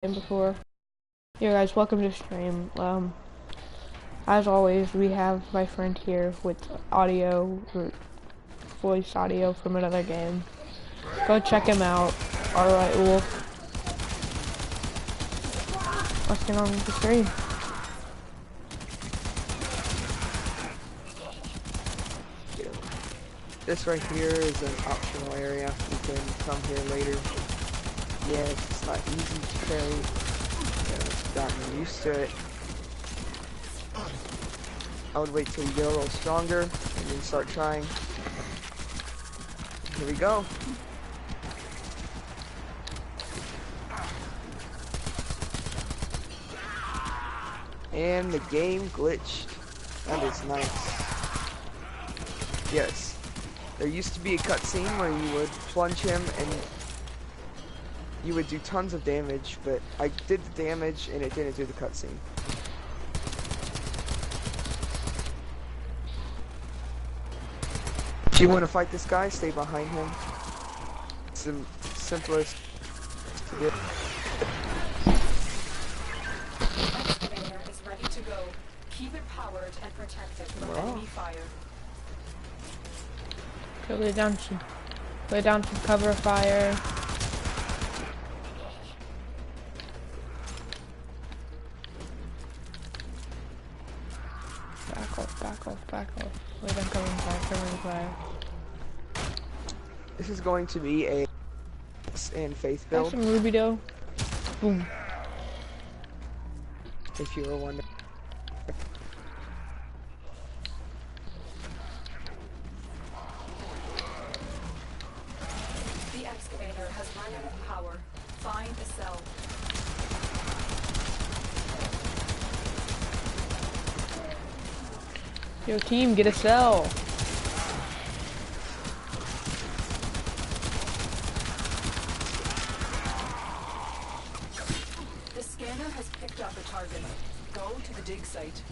Before. Yeah guys, welcome to stream. As always, we have my friend here with audio, or voice audio from another game. Go check him out. Alright, Wolf. Let's get on with the stream. This right here is an optional area. You can come here later. Yeah, it's not easy to carry. Gotten used to it. I would wait till you get a little stronger and then start trying. Here we go. And the game glitched. That is nice. Yes. There used to be a cutscene where you would plunge him and you would do tons of damage, but I did the damage and it didn't do the cutscene. If you want to fight this guy, stay behind him. It's the simplest to do. Excavator is ready to go. Keep it powered and protected from enemy fire. Okay, lay down some cover fire. Back off. Lay down covering fire. This is going to be a and faith Have build, some ruby dough. Boom. if you were wondering. The excavator has run out of power. Find a cell. Yo team, get a cell. The scanner has picked up a target. Go to the dig site.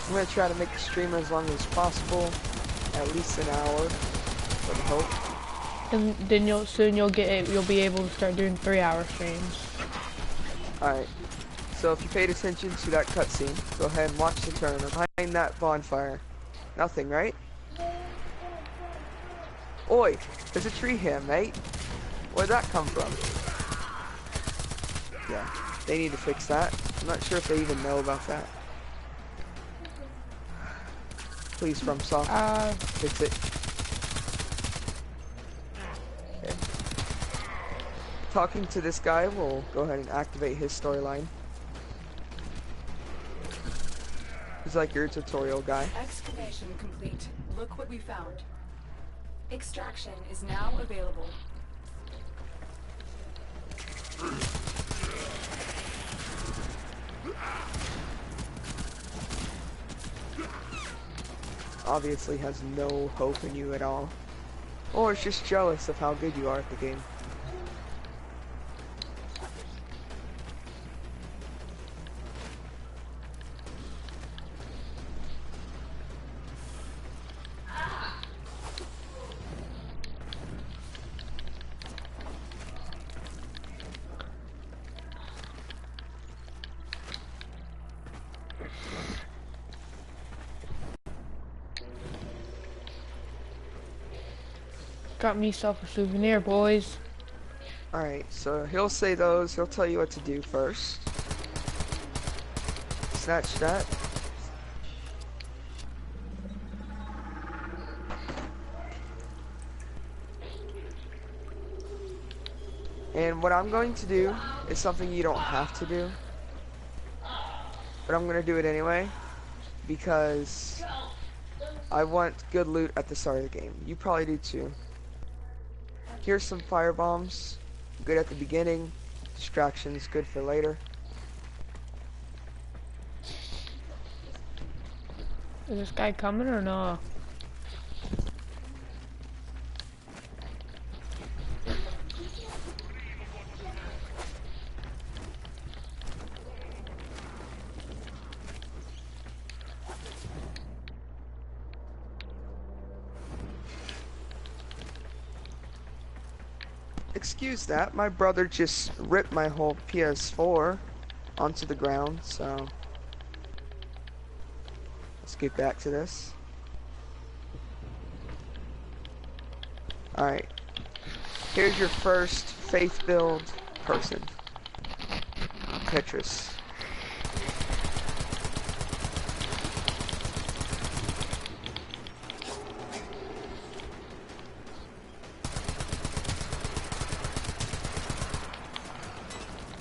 I'm going to try to make the stream as long as possible, at least an hour, with hope. And then you'll be able to start doing 3-hour streams. Alright, so if you paid attention to that cutscene, go ahead and watch the turn. Behind that bonfire. Nothing, right? Oi, there's a tree here, mate. Where'd that come from? Yeah, they need to fix that. I'm not sure if they even know about that. Please, FromSoft, fix it. Okay. Talking to this guy, we'll go ahead and activate his storyline. He's like your tutorial guy. Excavation complete. Look what we found. Extraction is now available. Obviously has no hope in you at all. Or is just jealous of how good you are at the game. Got myself a souvenir, boys. Alright, so he'll say those, he'll tell you what to do first. Snatch that. And what I'm going to do is something you don't have to do. But I'm going to do it anyway. Because I want good loot at the start of the game. You probably do too. Here's some fire bombs. Good at the beginning. Distractions, good for later. Is this guy coming or no? excuse that. My brother just ripped my whole PS4 onto the ground, so let's get back to this. Alright. Here's your first faith-filled person. Petrus.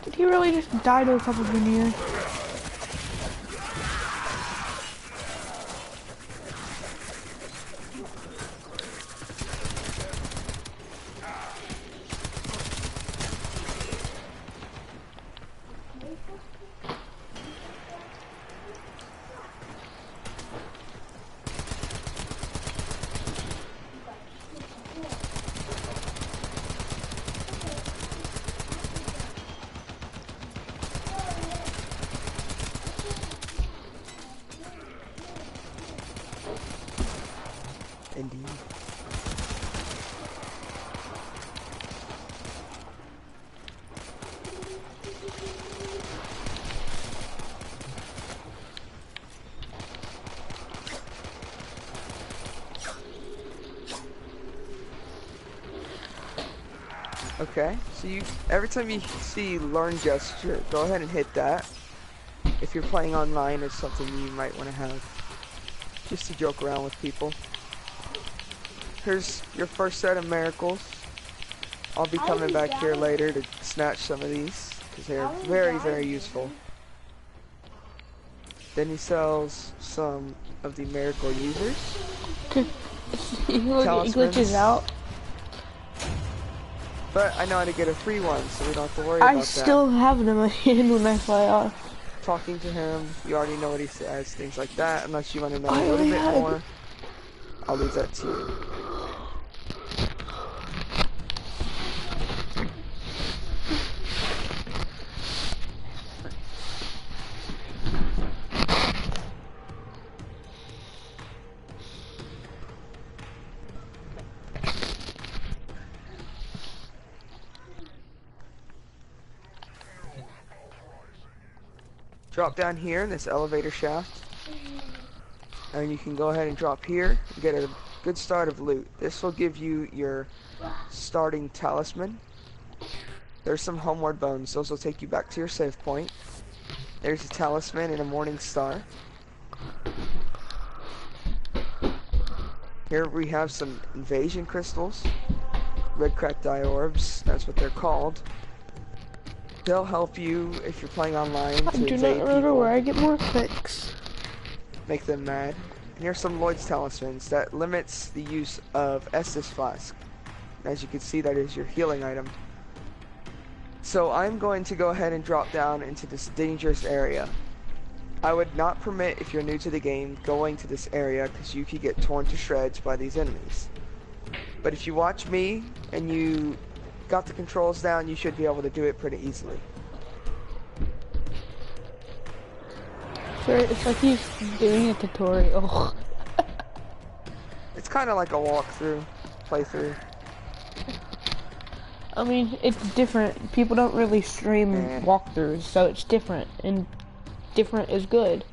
Did he really just die to a couple veneers? Indeed. Okay, so every time you see learn gesture, go ahead and hit that. If you're playing online, it's something you might want to have just to joke around with people. Here's your first set of miracles. I'll be coming back here later to snatch some of these because they're very, very useful. Then he sells some of the miracle users. He glitches out. But I know how to get a free one, so we don't have to worry about that. I still have them in my hand when I fly off. Talking to him, you already know what he says, things like that. Unless you want to know a little bit more, I'll leave that to you. Drop down here in this elevator shaft, and you can go ahead and drop here and get a good start of loot. This will give you your starting talisman. There's some homeward bones. Those will take you back to your save point. There's a talisman and a morning star. Here we have some invasion crystals, red cracked eye orbs. That's what they're called. They'll help you if you're playing online to I do not invade remember people, where I get more clicks. make them mad. And here's some Lloyd's talismans that limits the use of Estus Flask. And as you can see, that is your healing item. So I'm going to go ahead and drop down into this dangerous area. I would not permit, if you're new to the game, going to this area because you could get torn to shreds by these enemies. But if you watch me and you got the controls down, you should be able to do it pretty easily. Sure, it's like he's doing a tutorial. It's kind of like a walkthrough, playthrough. I mean, it's different. People don't really stream walkthroughs, so it's different, and different is good.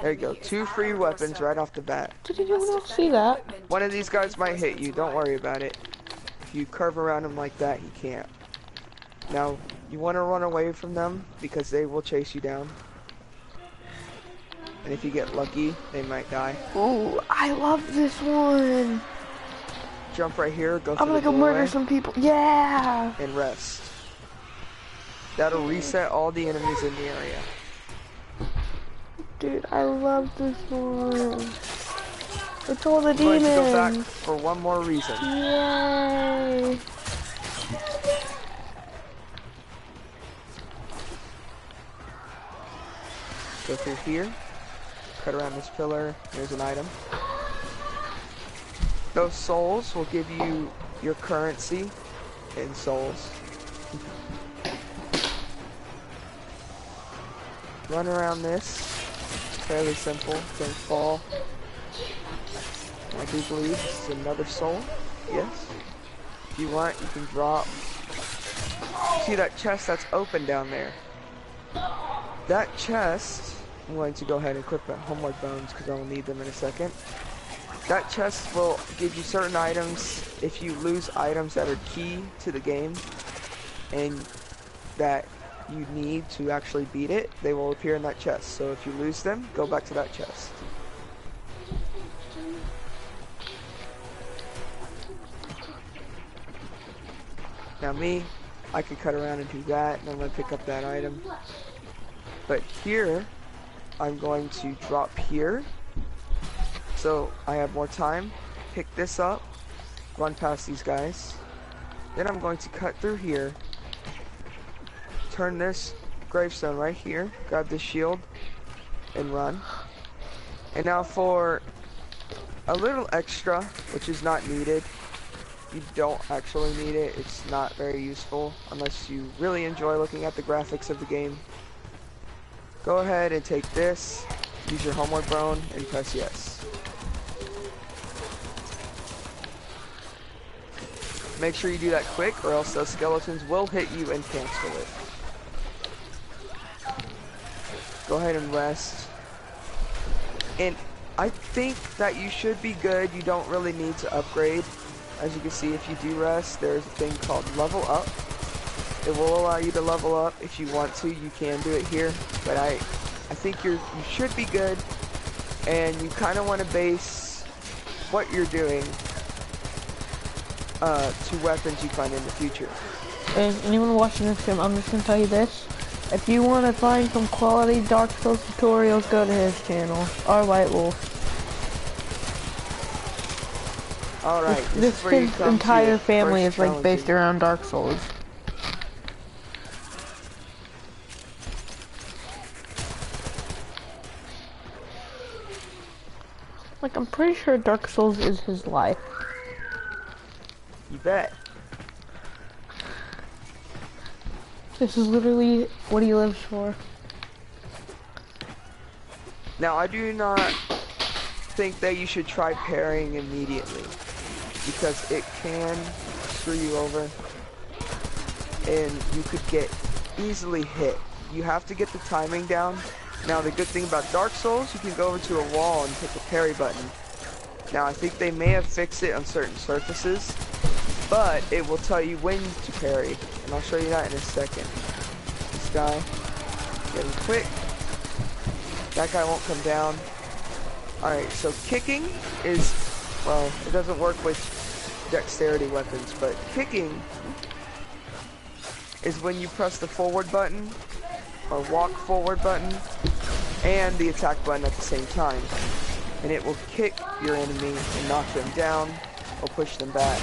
There you go, 2 free weapons right off the bat. Did anyone else see that? One of these guys might hit you, don't worry about it. If you curve around him like that, he can't. Now, you want to run away from them because they will chase you down. And if you get lucky, they might die. Ooh, I love this one. Jump right here, go I'm through gonna the go doorway, murder some people. Yeah! and rest. That'll reset all the enemies in the area. Dude, I love this one. It's all the I'm going demons. to go back for one more reason. Yay! Go through here, cut around this pillar, there's an item. Those souls will give you your currency in souls. Run around this, fairly simple, don't fall. I do believe this is another soul. Yes. If you want, you can drop. See that chest that's open down there? That chest, I'm going to go ahead and equip the homework bones because I will need them in a second. That chest will give you certain items if you lose items that are key to the game and that you need to actually beat it, they will appear in that chest. So if you lose them, go back to that chest. Now me, I could cut around and do that, and I'm going to pick up that item. But here, I'm going to drop here, so I have more time. Pick this up, run past these guys. Then I'm going to cut through here, turn this gravestone right here, grab this shield, and run. And now for a little extra, which is not needed. You don't actually need it. It's not very useful unless you really enjoy looking at the graphics of the game. Go ahead and take this, use your homework bone, and press yes. Make sure you do that quick or else those skeletons will hit you and cancel it. Go ahead and rest. And I think that you should be good. You don't really need to upgrade. As you can see, if you do rest, there's a thing called level up. It will allow you to level up if you want to. You can do it here, but I think you should be good, and you kind of want to base what you're doing to weapons you find in the future. Hey, anyone watching this stream, I'm just gonna tell you this. If you want to find some quality Dark Souls tutorials, go to his channel, our White Wolf. Alright, This kid's entire family is like based around Dark Souls. Like, I'm pretty sure Dark Souls is his life. You bet. This is literally what he lives for. Now, I do not think that you should try parrying immediately, because it can screw you over and you could get easily hit. You have to get the timing down. Now the good thing about Dark Souls, you can go over to a wall and hit the parry button. Now I think they may have fixed it on certain surfaces, but it will tell you when to parry, and I'll show you that in a second. This guy, getting quick. That guy won't come down. Alright, so kicking is, well, it doesn't work with dexterity weapons, but kicking is when you press the forward button or walk forward button and the attack button at the same time, and it will kick your enemy and knock them down or push them back,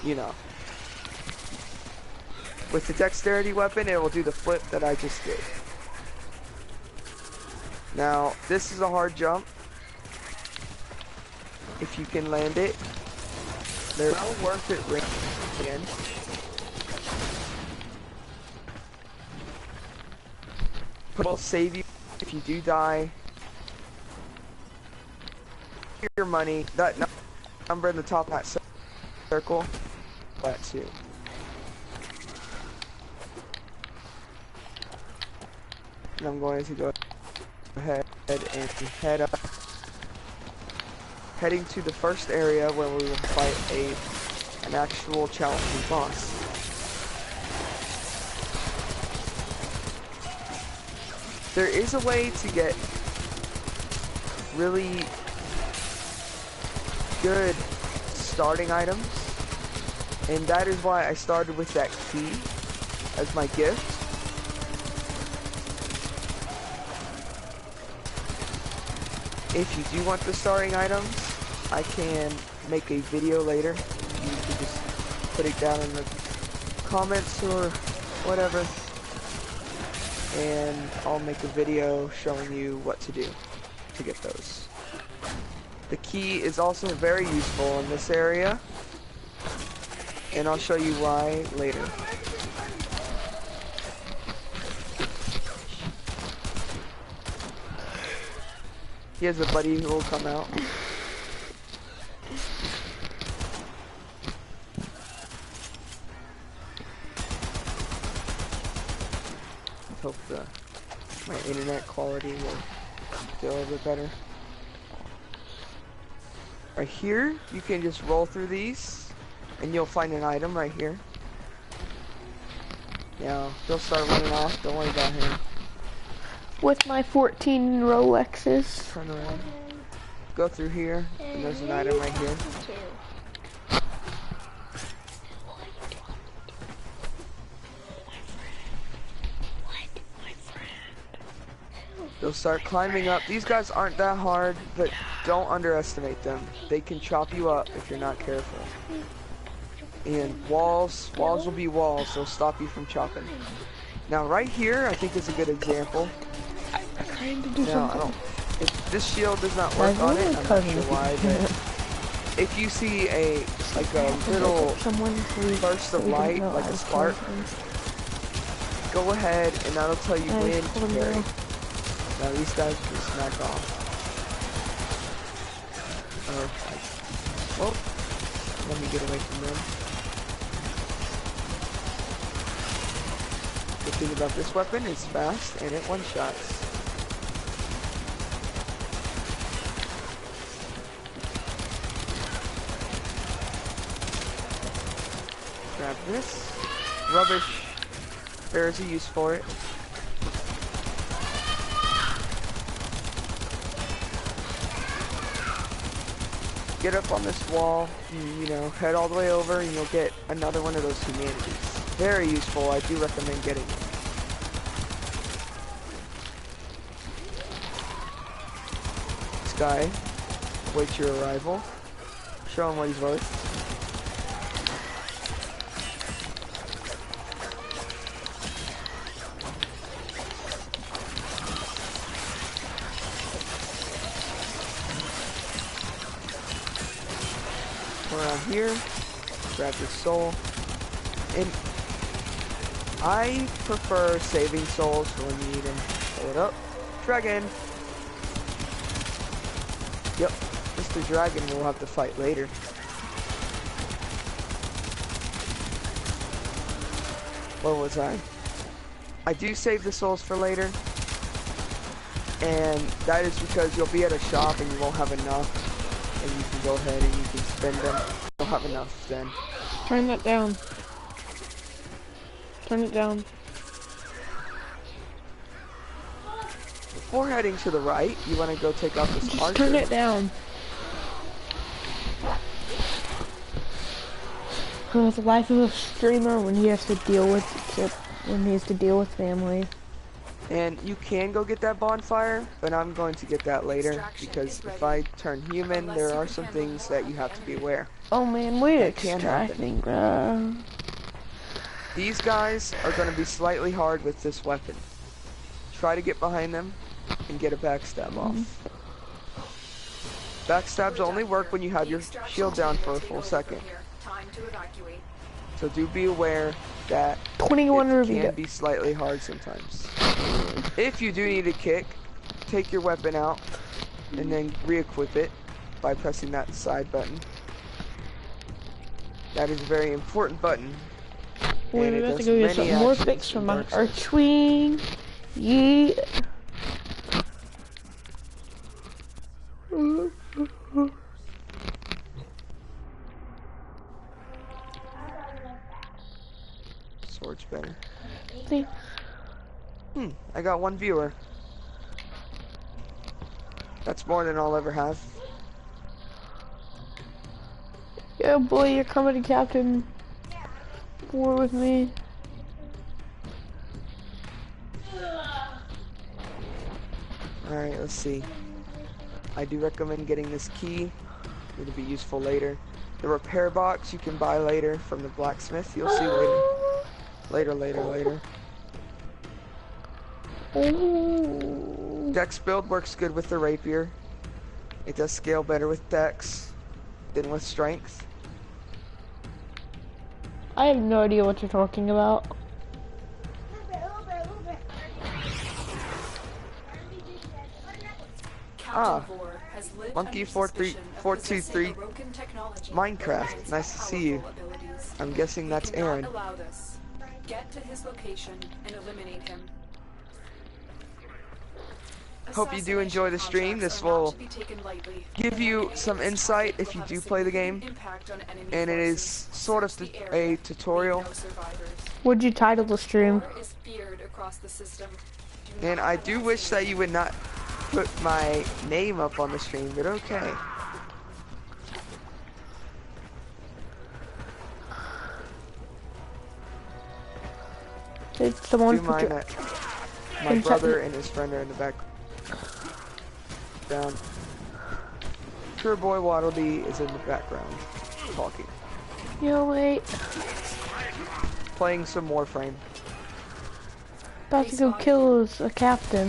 you know. With the dexterity weapon, it will do the flip that I just did. Now this is a hard jump. If you can land it, they're well worth it again. Will save you if you do die. Your money, that number in the top of that circle, that too. And I'm going to go ahead and head up. Heading to the first area where we will fight an actual challenging boss. There is a way to get really good starting items, and that is why I started with that key as my gift. If you do want the starting items, I can make a video later. You can just put it down in the comments or whatever, and I'll make a video showing you what to do to get those. The key is also very useful in this area, and I'll show you why later. He has a buddy who will come out. Hope my internet quality will feel a little bit better. Right here, you can just roll through these, and you'll find an item right here. Now, he'll start running off, don't worry about him. With my 14 Rolexes. Turn around. Go through here, and there's an item right here. They'll start climbing up. These guys aren't that hard, but don't underestimate them. They can chop you up if you're not careful. And walls will be walls, they'll stop you from chopping. Now right here, I think is a good example. Now, if this shield does not work on it, I'm not sure why, but if you see a little burst of light, like a spark, go ahead and that'll tell you when to carry. Now these guys can smack off. Well, let me get away from them. The thing about this weapon is fast and it one-shots. Grab this. Rubbish. There is a use for it. Get up on this wall, you know, head all the way over and you'll get another one of those humanities. Very useful, I do recommend getting it. This guy waits your arrival. Show him what he's worth. Around here, grab your soul, and I prefer saving souls for when you need them. Pull it up, dragon. Yep, Mr. Dragon we'll have to fight later. Where was I do save the souls for later, and that is because you'll be at a shop and you won't have enough. And you can go ahead and you can spend them. You'll have enough then. Turn that down. Turn it down. Before heading to the right, you want to go take out this archer. Turn it down. Because the life of a streamer when he has to deal with family. And you can go get that bonfire, but I'm going to get that later because if I turn human, there are some things that you have to be aware. Oh man, wait, extracting, bro. These guys are going to be slightly hard with this weapon. Try to get behind them and get a backstab off. Backstabs only work when you have your shield down for a full second. So do be aware that 21 it can be slightly hard sometimes. If you do need a kick, take your weapon out and then re-equip it by pressing that side button. That is a very important button. We're about to go get some more fix from my archwing. Yeah. Sword's better. See? I got one viewer. That's more than I'll ever have. Yeah, boy, you're coming to Captain War with me. Alright, let's see. I do recommend getting this key. It'll be useful later. The repair box you can buy later from the blacksmith. You'll see later. Later. Dex build works good with the rapier. It does scale better with dex than with strength. I have no idea what you're talking about. has lived Monkey under 43 suspicion of 423 possessing a broken technology Minecraft. with Nice to see you. powerful abilities. I'm guessing We that's cannot Aaron. allow this. Get to his location and eliminate him. Hope you do enjoy the stream. This will give you some insight if you do play the game, and it is sort of a tutorial. What'd you title the stream? And I do wish that you would not put my name up on the stream, but okay. Did someone Do mind that my brother and his friend are in the background. Pure Boy Waddleby is in the background, talking. Yo, wait. Playing some Warframe. About to go kill a captain.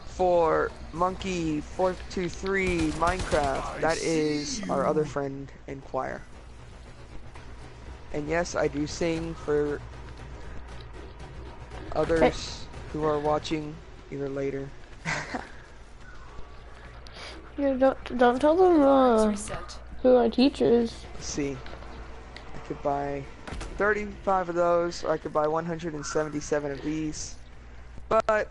For Monkey 423 Minecraft, that is our other friend in choir. And yes, I do sing for others who are watching either later. Yeah, don't tell them who our teacher is. Let's see. I could buy 35 of those, or I could buy 177 of these. But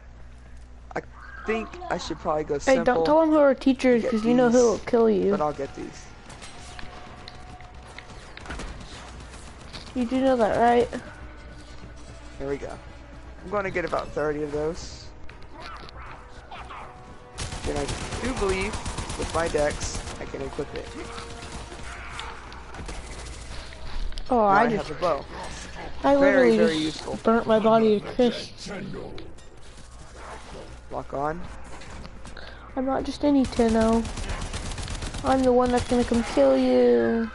I think I should probably go simple. Hey, don't tell them who our teacher is, because you know who will kill you. But I'll get these. You do know that, right? There we go. I'm going to get about 30 of those. And I do believe with my dex, I can equip it. Oh, Now I I just... have a bow. I literally very just useful. burnt my body to crisp. Lock on. I'm not just any Tenno. I'm the one that's gonna come kill you.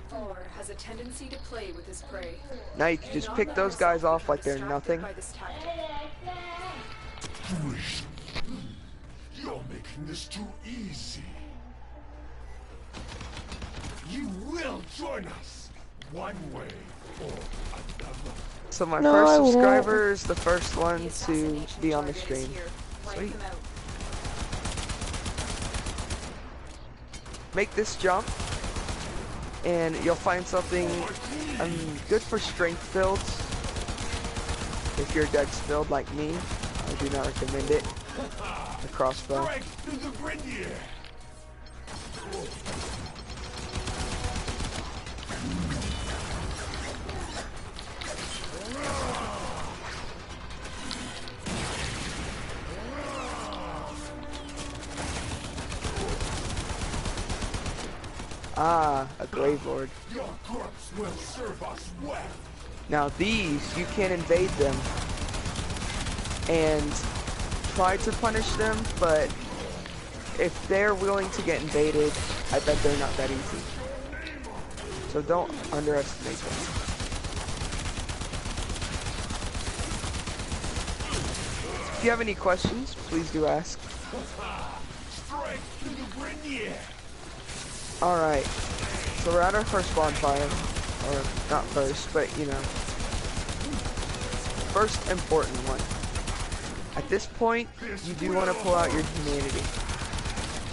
Thor has a tendency to play with his prey. Now you can just pick those guys off like they're nothing. You're making this too easy. You will join us, one way or another. So my No, first I won't. subscriber is the first one to be on the stream. Sweet. Make this jump, and you'll find something good for strength builds. If your deck's build like me, I do not recommend it. The crossbow. Ah, a Grave Lord. Your corpse will serve us well. Now these, you can invade them and try to punish them, but if they're willing to get invaded, I bet they're not that easy. So don't underestimate them. If you have any questions, please do ask. Alright, so we're at our first bonfire. Or not first, but you know. First important one. At this point, you do want to pull out your humanity.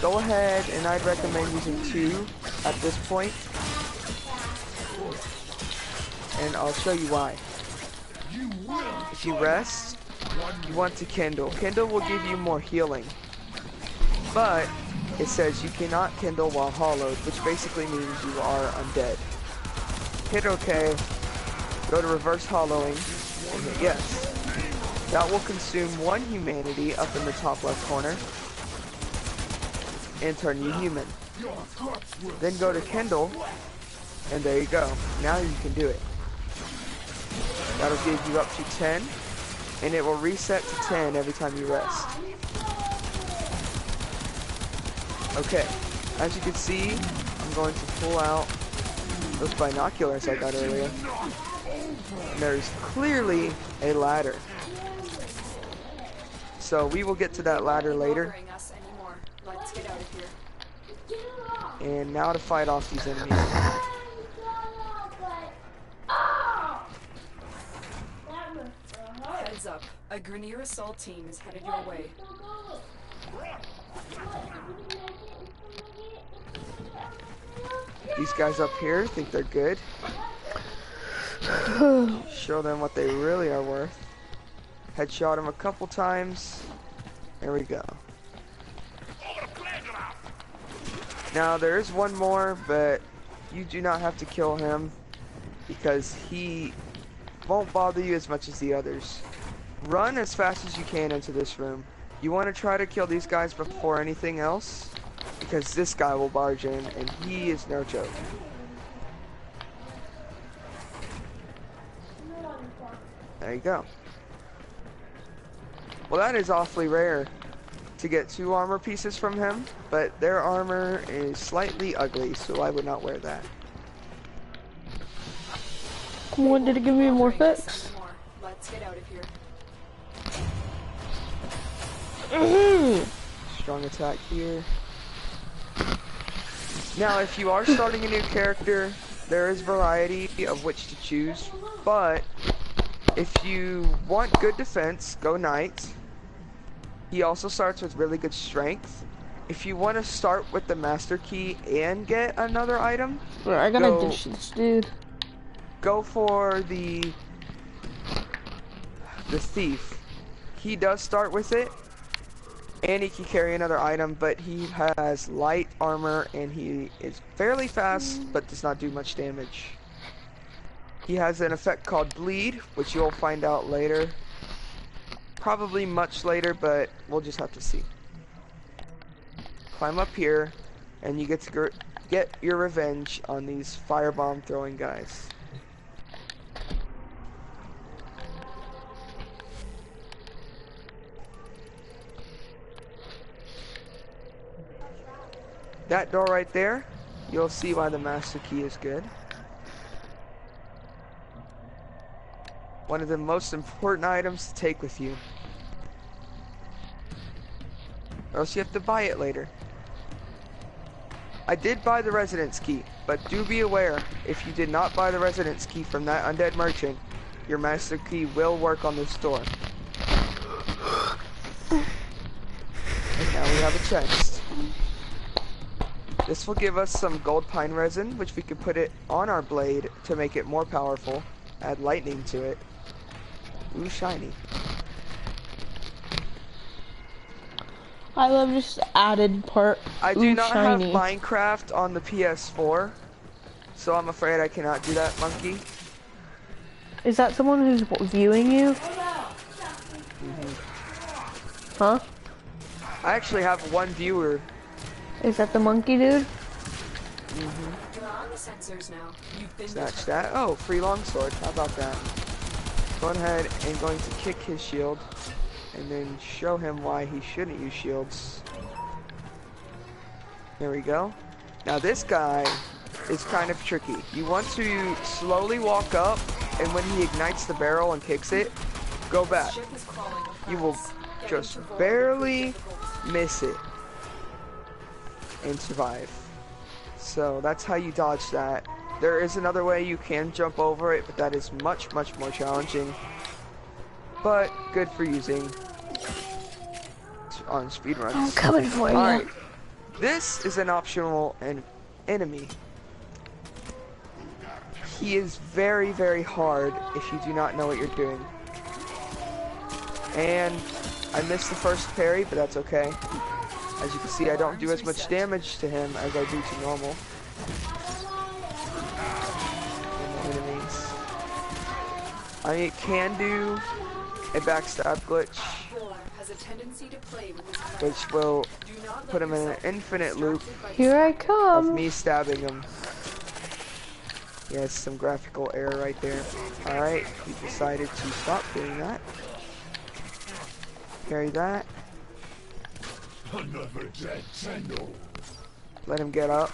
Go ahead, and I'd recommend using 2 at this point. And I'll show you why. If you rest, you want to kindle. Kindle will give you more healing. But it says you cannot kindle while hollowed, which basically means you are undead. Hit OK, go to reverse hollowing, and hit yes. That will consume 1 humanity up in the top left corner, and turn you human. Then go to kindle, and there you go. Now you can do it. That'll give you up to 10, and it will reset to 10 every time you rest. Okay, as you can see, I'm going to pull out those binoculars I got earlier. And there's clearly a ladder. So we will get to that ladder later. And now to fight off these enemies. Heads up. A Grenier assault team is headed your way. These guys up here think they're good. Show them what they really are worth. Headshot him a couple times. There we go. Now there is one more, but you do not have to kill him because he won't bother you as much as the others. Run as fast as you can into this room. You want to try to kill these guys before anything else because this guy will barge in and he is no joke. There you go. Well, that is awfully rare to get 2 armor pieces from him, but their armor is slightly ugly, so I would not wear that. What did it give me more fix? Let's get out of here. Strong attack here. Now, if you are starting a new character, there is variety of which to choose, but if you want good defense, go Knight. He also starts with really good strength. If you want to start with the Master Key and get another item, I gotta ditch this dude. Go for the Thief. He does start with it, and he can carry another item, but he has light armor and he is fairly fast, but does not do much damage. He has an effect called Bleed, which you'll find out later. Probably much later, but we'll just have to see. Climb up here, and you get to get your revenge on these firebomb throwing guys. That door right there, you'll see why the Master Key is good. One of the most important items to take with you. Or else you have to buy it later. I did buy the Residence Key, but do be aware, if you did not buy the Residence Key from that undead merchant, your Master Key will work on this door. And now we have a chest. This will give us some gold pine resin, which we could put it on our blade to make it more powerful. Add lightning to it. Ooh, shiny. I love this added part. I do not shiny. have Minecraft on the PS4, so I'm afraid I cannot do that, monkey. Is that someone who's viewing you? Huh? I actually have one viewer. Is that the monkey dude? You're on the sensors now. You've been Snatch that. Oh, free longsword. How about that? Going ahead and going to kick his shield, and then show him why he shouldn't use shields. There we go. Now this guy is kind of tricky. You want to slowly walk up, and when he ignites the barrel and kicks it, go back. You will just barely miss it and survive. So that's how you dodge that. There is another way you can jump over it, but that is much, much more challenging. But good for using on speedruns. I'm coming for you. Alright, this is an optional enemy. He is very, very hard if you do not know what you're doing. And I missed the first parry, but that's okay. As you can see, I don't do as much damage to him as I do to normal enemies. I mean, it can do a backstab glitch, which will put him in an infinite loop Here I of come. me stabbing him. Yes, some graphical error right there. Alright, he decided to stop doing that. Carry that. Another dead Tenno. Let him get up.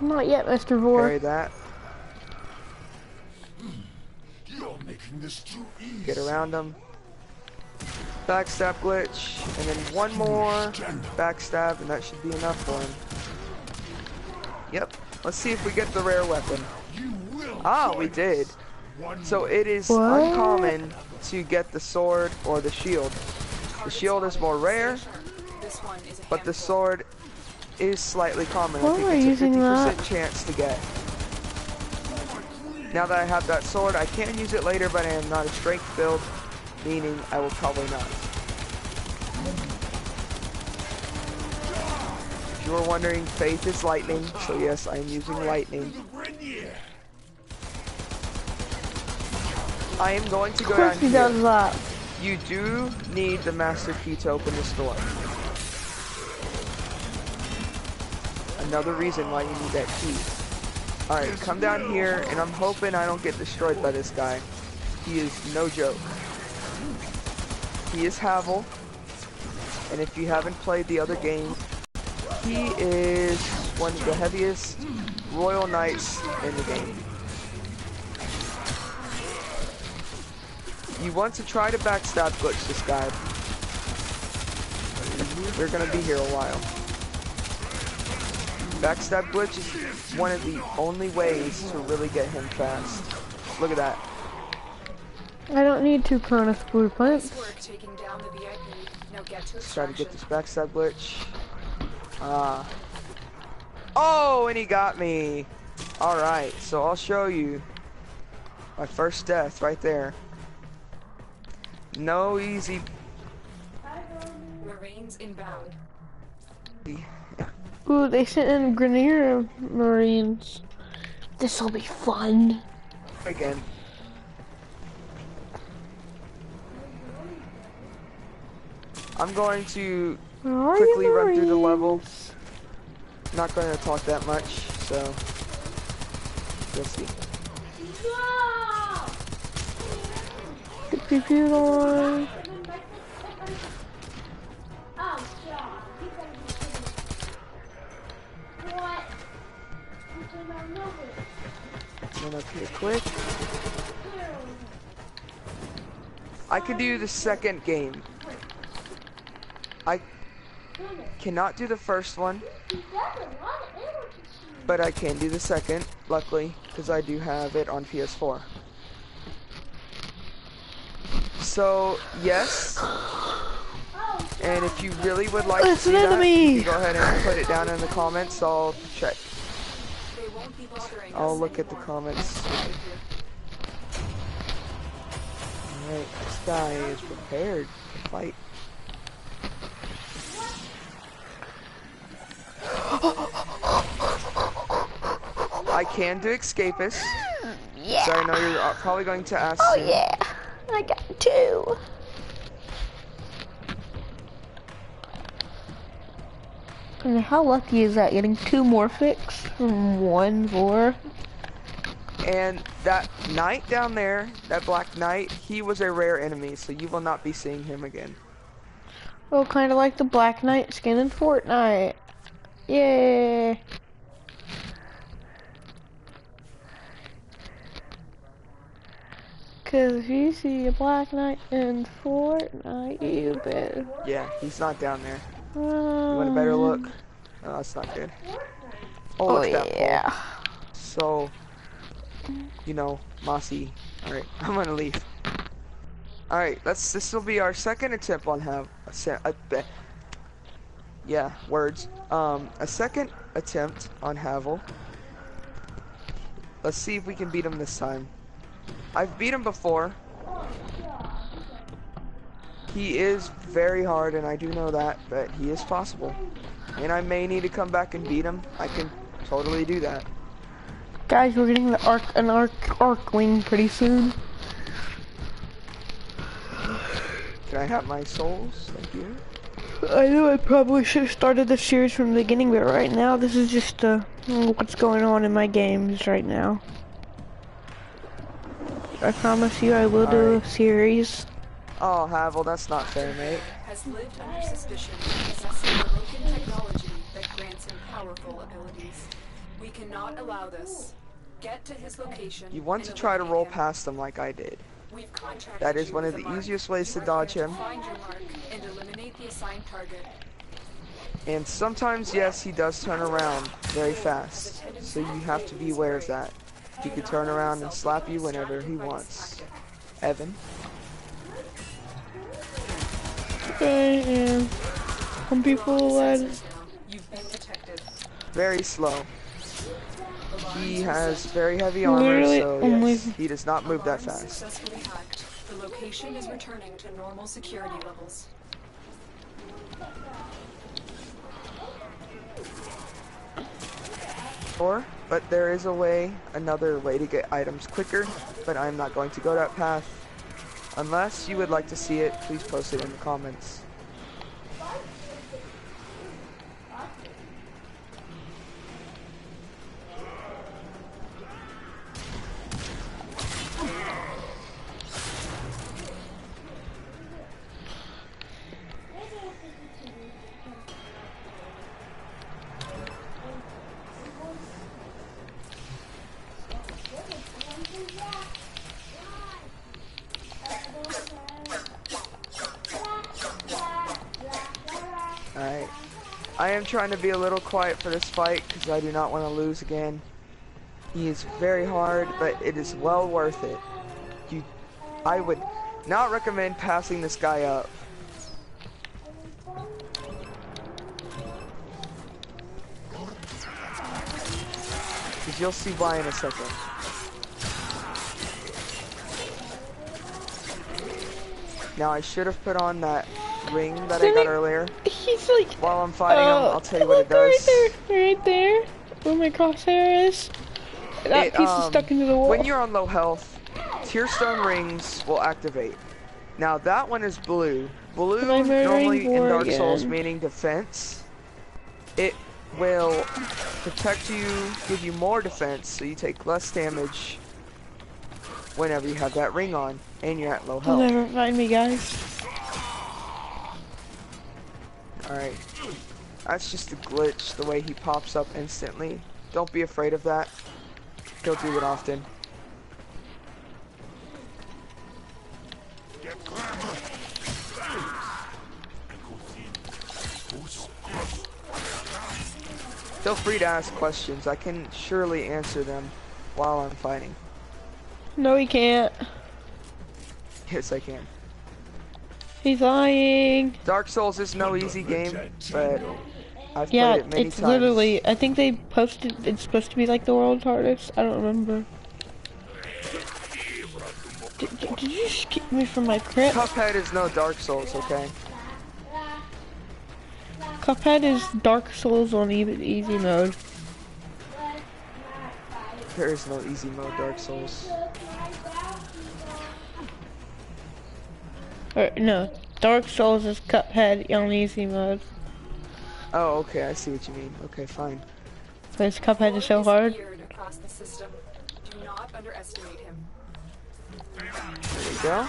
Not yet, Mr. Vor. Carry that. You're making this too easy. Get around him. Backstab glitch, and then one more backstab, and that should be enough for him. Yep. Let's see if we get the rare weapon. You will Ah, join we us. did. One So it is What? uncommon to get the sword or the shield. The shield is more rare, This one is a but the handful. sword is slightly common. I Why think am I it's a using 50% that? chance to get. Now that I have that sword, I can use it later, but I am not a strength build, meaning I will probably not. If you were wondering, faith is lightning, so yes, I am using lightning. I am going to Of go course down he here. does that. You do need the master key to open this door. Another reason why you need that key. Alright, come down here, and I'm hoping I don't get destroyed by this guy. He is no joke. He is Havel, and if you haven't played the other game, he is one of the heaviest royal knights in the game. You want to try to backstab glitch this guy. We're gonna be here a while. Backstab glitch is one of the only ways to really get him fast. Look at that. I don't need 2 Cronus blueprints. Nice work taking down the VIP. Now get to Let's try to get extraction. this backstab glitch. Oh, and he got me. Alright, so I'll show you my first death right there. No easy. Marines inbound. Ooh, they sent in Grenadier Marines. This'll be fun. Again. I'm going to Where are quickly you, run through the level. Marines? Not going to talk that much, so you'll see. Get pew pew on. Run up here quick. I could do the second game. I cannot do the first one, but I can do the second, luckily, because I do have it on PS4. So, yes, and if you really would like to It's see an that, enemy. you can go ahead and put it down in the comments. I'll check. They won't be bothering I'll us look at the anymore. comments. Alright, this guy is prepared to fight. I can do escapist. Yeah. So I know you're probably going to ask Oh soon. yeah. I got 2. And how lucky is that? Getting 2 Morphics from 1 vor. And that knight down there, that black knight, he was a rare enemy, so you will not be seeing him again. Oh, kind of like the Black Knight skin in Fortnite. Yay. Cause if you see a Black Knight in Fortnite, you better. Yeah, he's not down there. You want a better look? Oh, that's not good. Oh, look at that pole. yeah. So, you know, mossy. Alright, I'm gonna leave. Alright, this will be our second attempt on a second attempt on Havel. Let's see if we can beat him this time. I've beat him before. He is very hard, and I do know that, but he is possible. And I may need to come back and beat him. I can totally do that. Guys, we're getting the arc wing pretty soon. Can I have my souls? Thank you. I know I probably should have started the series from the beginning, but right now this is just what's going on in my games right now. I promise you I will do a series. Oh, Havel, that's not fair, mate. Has lived under suspicion of possessing broken technology that grants him powerful abilities. We cannot allow this. Get to his location. You want to and try to roll eliminate him. past him like I did. We've contracted That is you one of with the a mark. easiest ways to You are dodge here to him. Find your mark and eliminate the assigned target. And sometimes, yes, he does turn around very fast. So you have to be aware of that. He can turn around and slap you whenever he wants. Evan? And some people led. You've been detected. Very slow. He has very heavy armor, Literally so only. yes, he does not move that Alarms fast. successfully hacked. The location is returning to normal security levels. But there is a way, another way to get items quicker, but I'm not going to go that path. Unless you would like to see it, please post it in the comments. Alright. I am trying to be a little quiet for this fight because I do not want to lose again. He is very hard, but it is well worth it. I would not recommend passing this guy up. Because you'll see why in a second. Now I should have put on that ring that I got earlier. He's like. While I'm fighting him, I'll tell you what it look, does. Right there, where my crosshair is. That piece is stuck into the wall. When you're on low health, tear stone rings will activate. Now that one is blue. Blue normally in Dark Souls meaning defense. It will protect you, give you more defense, so you take less damage whenever you have that ring on and you're at low health. You'll never find me, guys. Alright. That's just a glitch, the way he pops up instantly. Don't be afraid of that. He'll do it often. Feel free to ask questions. I can surely answer them while I'm fighting. No, he can't. Yes, I can. He's lying. Dark Souls is no easy game, but I've Yeah, played it many it's times. literally. I think they posted. It's supposed to be like the world's hardest. I don't remember. Did you just kick me from my crit? Cuphead is no Dark Souls, okay? Cuphead is Dark Souls on easy mode. There is no easy mode Dark Souls. Or no, Dark Souls is Cuphead on easy mode. Oh, okay, I see what you mean. Okay, fine. Because Cuphead is so hard. Across the system. Do not underestimate him. There you go.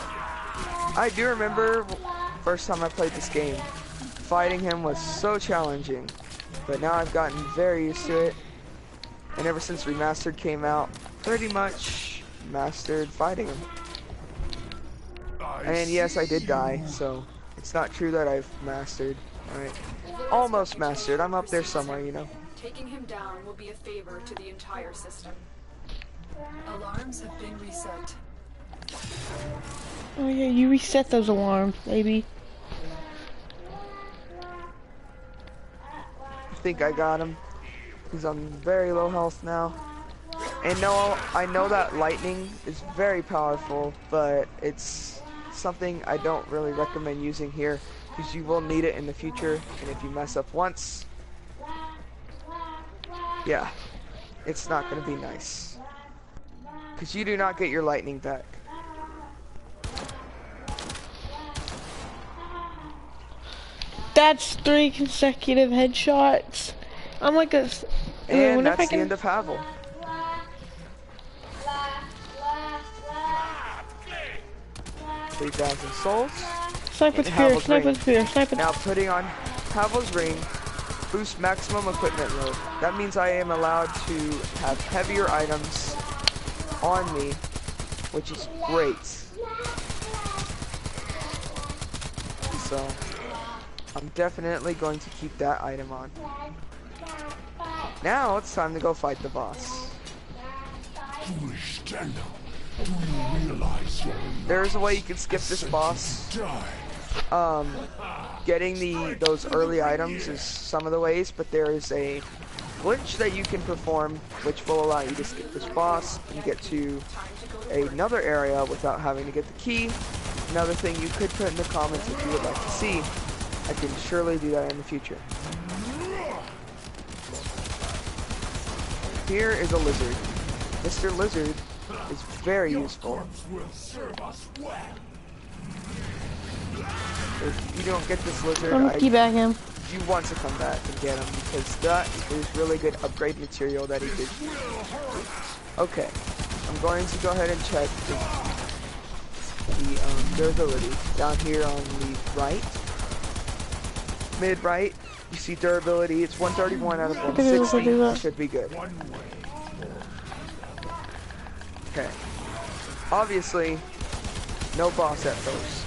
I do remember first time I played this game. Fighting him was so challenging, but now I've gotten very used to it. And ever since Remastered came out, pretty much mastered fighting him. And yes, I did die, so it's not true that I've mastered. Alright. Almost mastered. I'm up there somewhere, you know. Taking him down will be a favor to the entire system. Alarms have been reset. Oh yeah, you reset those alarms, baby. I think I got him. He's on very low health now. And no, I know that lightning is very powerful, but it's something I don't really recommend using here because you will need it in the future, and if you mess up once, yeah, it's not going to be nice because you do not get your lightning back. That's 3 consecutive headshots. I'm like a. And that's the end of Havel. $3,000 souls. Sniper spear, sniper spear, sniper. Now putting on Havel's ring, boost maximum equipment load. That means I am allowed to have heavier items on me, which is great. So I'm definitely going to keep that item on. Now it's time to go fight the boss. Foolish Stella, do you realize you're There's a way you can skip this boss. die? getting those early items is some of the ways, but there is a glitch that you can perform which will allow you to skip this boss and get to another area without having to get the key. Another thing you could put in the comments if you would like to see. I can surely do that in the future. Here is a lizard. Mr. Lizard is very useful. If you don't get this lizard, I'm gonna keep at him. you want to come back and get him because that is really good upgrade material that he gives you. Okay, I'm going to go ahead and check the durability down here on the right, mid right. You see durability. It's 131 out of 160. Should be good. Okay. Obviously, no boss at first.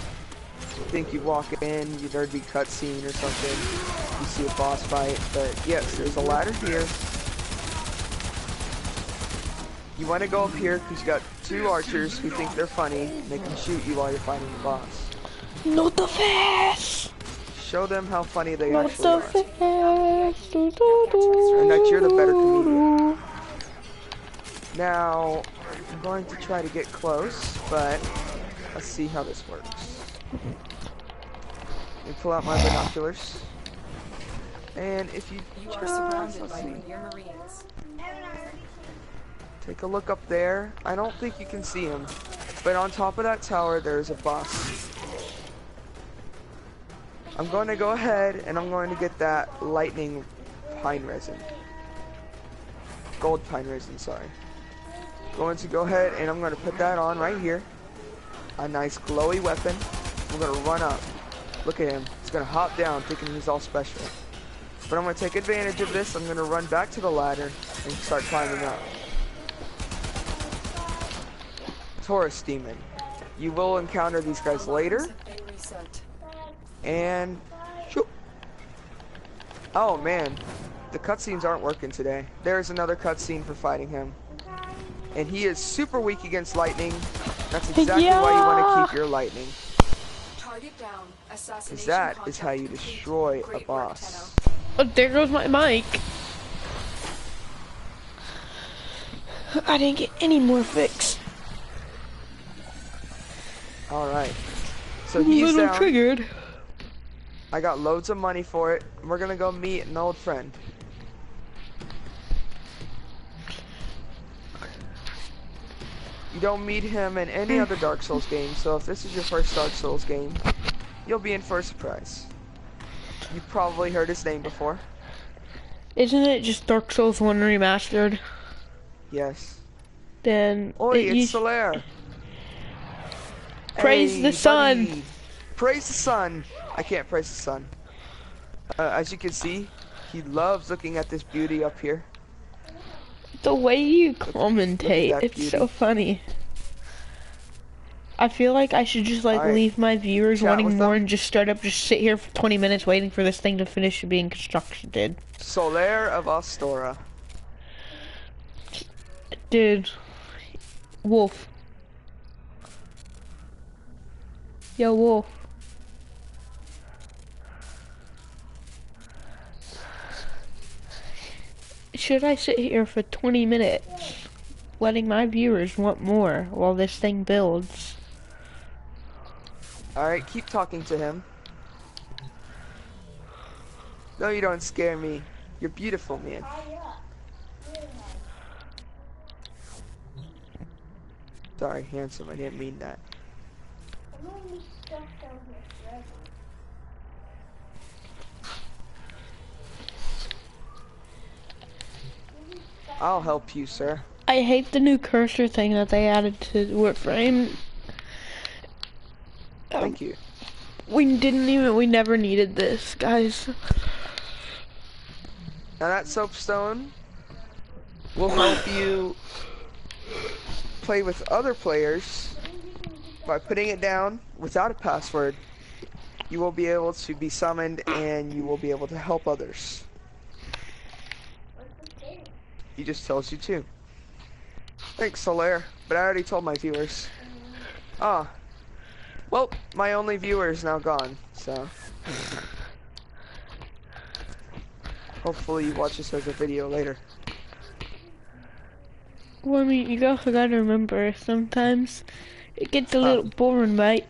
I think you walk in, there'd be cutscene or something. You see a boss fight, but yes, there's a ladder here. You want to go up here because you got two archers who think they're funny and they can shoot you while you're fighting the boss. Not the face. Show them how funny they Not actually the are. face. And that you're the better comedian. Now, I'm going to try to get close, but let's see how this works. Let me pull out my binoculars. And if you You are just, surrounded let's by see. mere Marines. Take a look up there. I don't think you can see him, but on top of that tower there's a boss. I'm going to go ahead and I'm going to get that lightning pine resin. Gold pine resin, sorry. Going to go ahead and I'm going to put that on right here. A nice glowy weapon. I'm going to run up. Look at him. He's going to hop down thinking he's all special. But I'm going to take advantage of this. I'm going to run back to the ladder and start climbing up. Taurus Demon. You will encounter these guys later. And shoot. Oh man, the cutscenes aren't working today. There's another cutscene for fighting him. And he is super weak against lightning. That's exactly why you want to keep your lightning. Target down. Because that is how you destroy a boss. Oh, there goes my mic. I didn't get any more fix. Alright. So I'm a he's little down. triggered. I got loads of money for it. We're gonna go meet an old friend. You don't meet him in any other Dark Souls game, so if this is your first Dark Souls game, you'll be in for a surprise. You've probably heard his name before. Isn't it just Dark Souls 1 remastered? Yes. Then Oi, it's Solaire. Praise Hey, the sun. buddy. Praise the sun. I can't praise the sun. As you can see, he loves looking at this beauty up here. The way you look at commentate, that it's beauty. so funny. I feel like I should just like Alright. leave my viewers Chat wanting with more them. and just straight up just sit here for 20 minutes waiting for this thing to finish being constructed. Solaire of Astora. Dude. Wolf. Yo, Wolf. Should I sit here for 20 minutes letting my viewers want more while this thing builds? Alright, keep talking to him. No, you don't scare me. You're beautiful, man. Sorry, handsome, I didn't mean that. I'll help you, sir. I hate the new cursor thing that they added to Warframe. Thank you. We never needed this, guys. Now that soapstone will help you play with other players by putting it down without a password. You will be able to be summoned and you will be able to help others. He just tells you to. Thanks, Solaire, but I already told my viewers. Ah, Well, my only viewer is now gone, so hopefully you watch this as a video later. Well, I mean, you also gotta remember, sometimes it gets a Huh. little boring, right?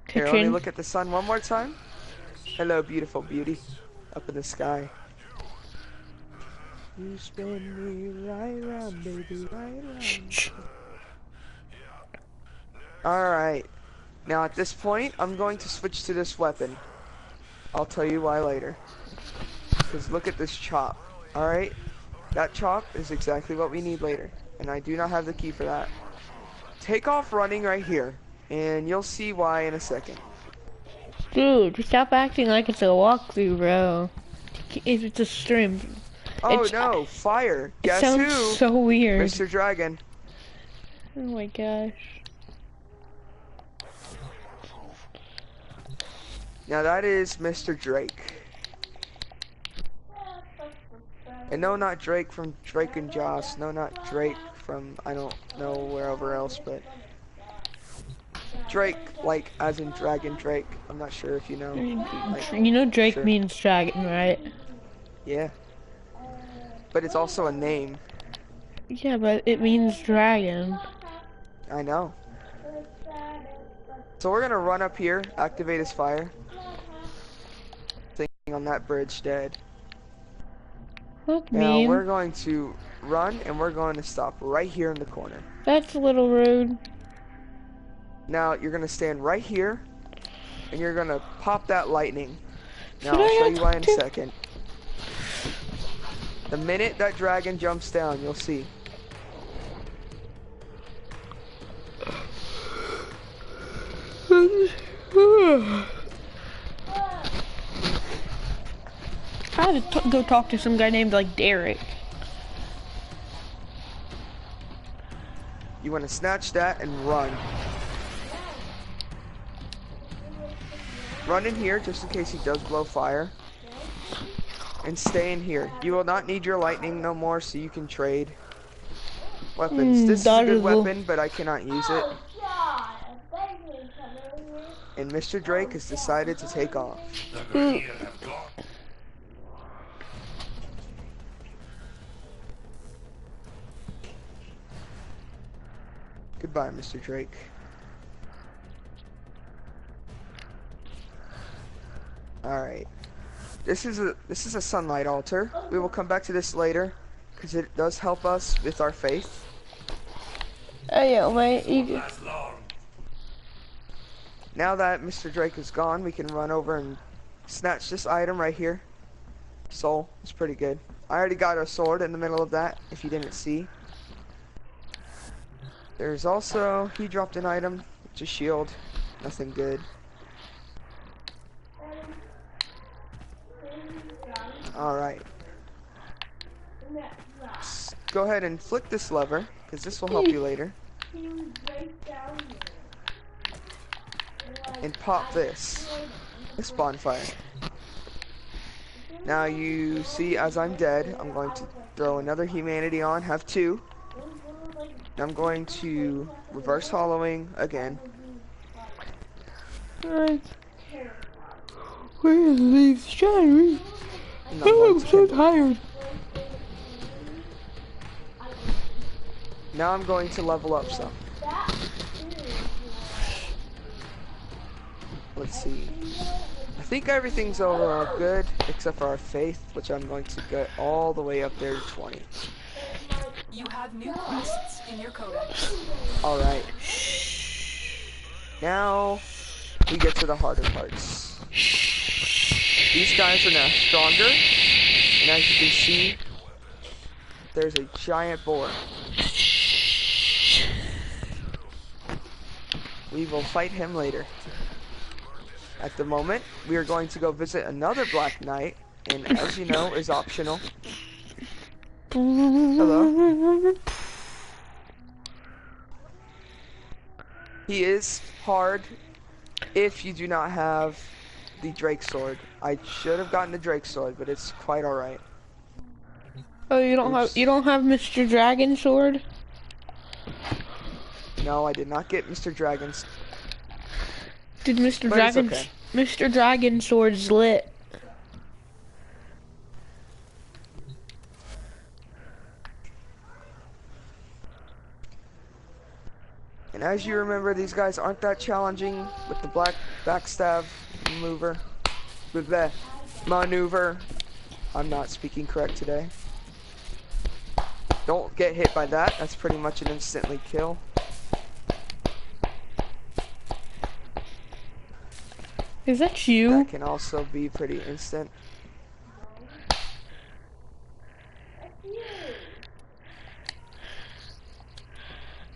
Here, let me look at the sun one more time. Hello, beautiful beauty, up in the sky. You spin me right round, baby, right round. Alright. Now at this point, I'm going to switch to this weapon. I'll tell you why later. Because look at this chop. Alright? That chop is exactly what we need later. And I do not have the key for that. Take off running right here. And you'll see why in a second. Dude, stop acting like it's a walkthrough, bro. If it's a stream. Oh no, fire. It Guess sounds who? so weird. Mr. Dragon. Oh my gosh. Now that is Mr. Drake. And no, not Drake from Drake and Josh. No, not Drake from, I don't know wherever else, but Drake, like, as in Dragon Drake. I'm not sure if you know. Like, You know Drake sure. means dragon, right? Yeah. But it's also a name. Yeah, but it means dragon. I know. So we're gonna run up here, activate his fire. Thing on that bridge dead. What Now mean? we're going to run and we're going to stop right here in the corner. That's a little rude. Now you're gonna stand right here and you're gonna pop that lightning. Now Should I'll I show have you why in a to? second. The minute that dragon jumps down, you'll see. I had to go talk to some guy named like Derek. You want to snatch that and run. Run in here just in case he does blow fire. And stay in here. You will not need your lightning no more, so you can trade weapons. This is a good weapon, but I cannot use it. And Mr. Drake has decided to take off. Goodbye, Mr. Drake. Alright. This is a sunlight altar. We will come back to this later, because it does help us with our faith. Oh yeah, wait. Now that Mr. Drake is gone, we can run over and snatch this item right here. Soul. It's pretty good. I already got a sword in the middle of that, if you didn't see. There's also, he dropped an item, it's a shield. Nothing good. Alright. Go ahead and flick this lever, because this will help you later. And pop this bonfire. Now you see, as I'm dead, I'm going to throw another humanity on, have two. And I'm going to reverse hollowing again. Where is these shadows? Oh, I'm so tired. Now I'm going to level up some. Let's see. I think everything's overall good, except for our faith, which I'm going to get all the way up there to 20. You have new quests in your codex. Alright. Now, we get to the harder parts. These guys are now stronger, and as you can see, there's a giant boar. We will fight him later. At the moment, we are going to go visit another Black Knight, and as you know, is optional. Hello? He is hard if you do not have the Drake sword. I should have gotten the Drake sword, but it's quite alright. Oh, you don't have Mr. Dragon sword? No, I did not get Mr. Dragon's. Dude, But it's okay. Mr. Dragon Sword's lit. And as you remember, these guys aren't that challenging with the black backstab maneuver. I'm not speaking correct today. Don't get hit by that. That's pretty much an instantly kill. Is that you? That can also be pretty instant.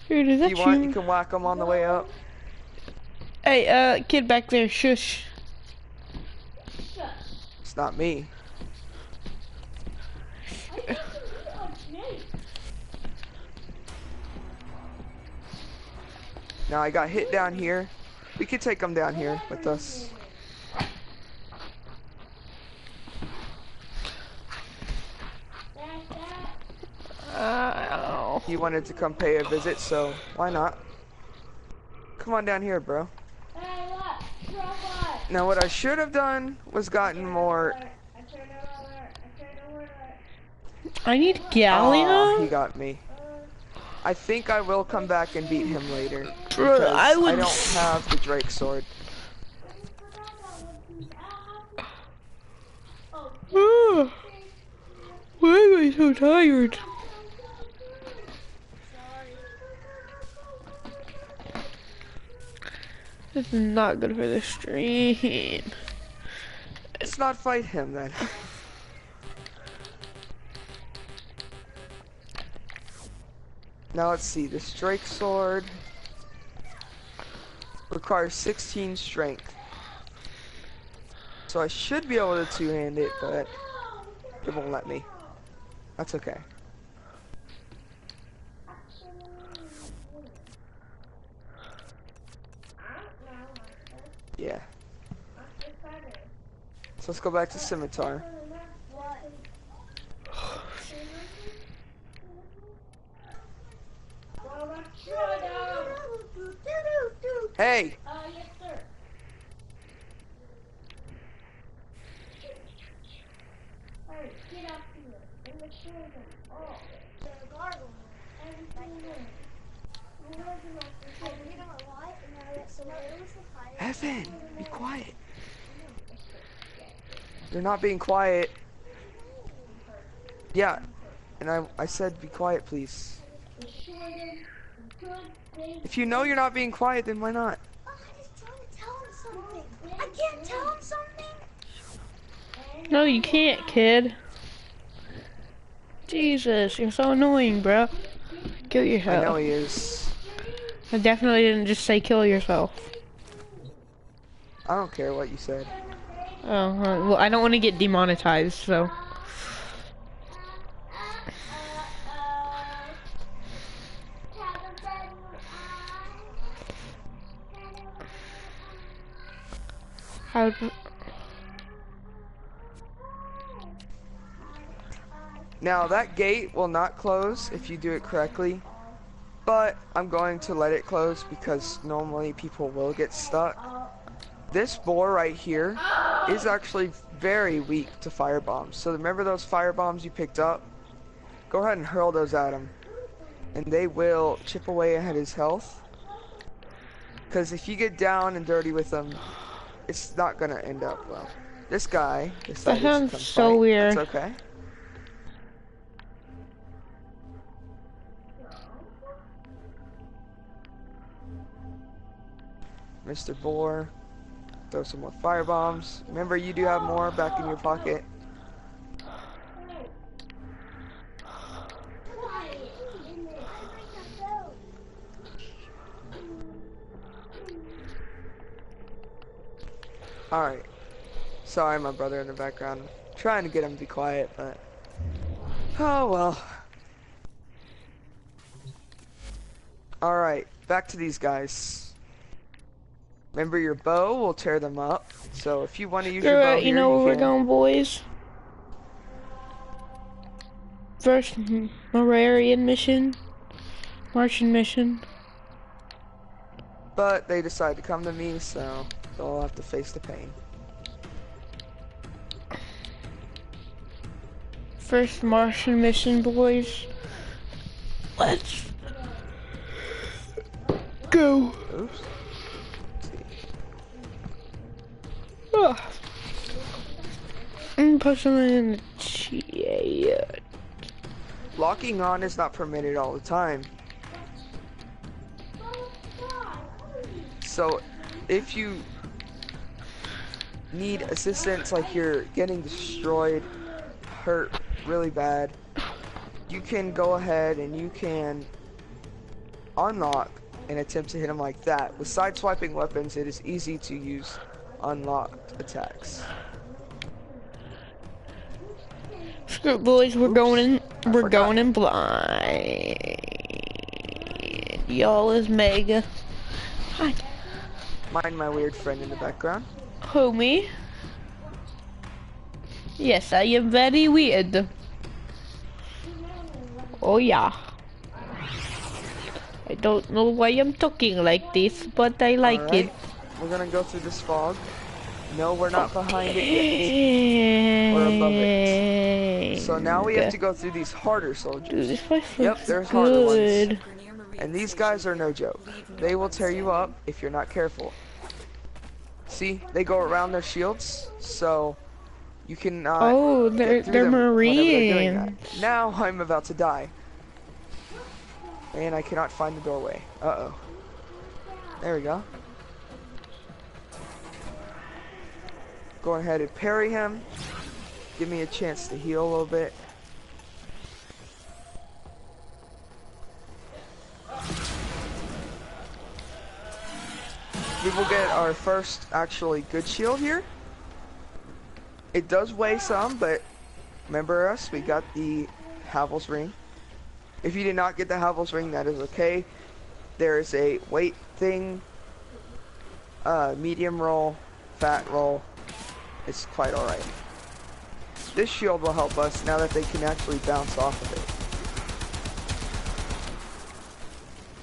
Dude, is that If you want, you can whack them on the way up. Hey, kid back there, shush. It's not me. Now I got hit down here. We could take them down here with us. He wanted to come pay a visit, so why not? Come on down here, bro. Now what I should have done was gotten more... I need Gallia? Oh, he got me. I think I will come back and beat him later. Bro, Because I don't have the Drake sword. Why am I so tired? This is not good for the stream. Let's not fight him then. Now let's see, this Drake sword requires 16 strength. So I should be able to two-hand it, but it won't let me. That's okay. Yeah. So let's go back to Scimitar. Hey! Yes, sir. Alright, get up here. And the children. Oh, the gargoyle. Everything in. Evan, be quiet. They're not being quiet. Yeah, and I said be quiet, please. If you know you're not being quiet, then why not? Oh, I just trying to tell him something. I can't tell him something. No, you can't, kid. Jesus, you're so annoying, bro. Kill yourself. I know he is. I definitely didn't just say kill yourself. I don't care what you said. Oh, well, I don't want to get demonetized, so. How? Now that gate will not close if you do it correctly, but I'm going to let it close because normally people will get stuck. This boar right here is actually very weak to fire bombs. So remember those fire bombs you picked up? Go ahead and hurl those at him, and they will chip away at his health. Because if you get down and dirty with them, it's not gonna end up well. This guy decided That to sounds come so fight. weird. That's okay. Mr. Boar, throw some more fire bombs. Remember, you do have more back in your pocket. Alright. Sorry, my brother in the background. Trying to get him to be quiet, but... oh, well. Alright, back to these guys. Remember, your bow will tear them up. So if you want to use your bow You here, know where you we're can. going, boys? First, Morarian mission. Martian mission. But they decided to come to me, so they'll have to face the pain. First Martian mission, boys. Let's go. Oops. Ugh. I'm pushing in the chair. Locking on is not permitted all the time. So, if you need assistance, like you're getting destroyed, hurt really bad, you can go ahead and you can unlock and attempt to hit him like that. With side-swiping weapons, it is easy to use unlocked attacks. Screw it, boys, we're Oops, going forgot. in blind. Y'all is mega. Hi. Mind my weird friend in the background. Homie. Yes, I am very weird. Oh yeah. I don't know why I'm talking like this, but I like Alright, it. we're gonna go through this fog. No, we're not behind it yet. We're above it. So now we have to go through these harder Dude, soldiers. this place Yep, looks there's harder ones. good. Grenier Marine And these Station. guys are no joke. Leave no They will one tear you standing. up if you're not careful. See, they go around their shields, so you can Oh, get through they're them whenever they're doing that. Marines. Now I'm about to die. And I cannot find the doorway. Uh-oh. There we go. Go ahead and parry him. Give me a chance to heal a little bit. We will get our first actually good shield here. It does weigh some, but remember us, we got the Havel's ring. If you did not get the Havel's ring, that is okay. There is a weight thing, medium roll, fat roll. It's quite alright. This shield will help us now that they can actually bounce off of it.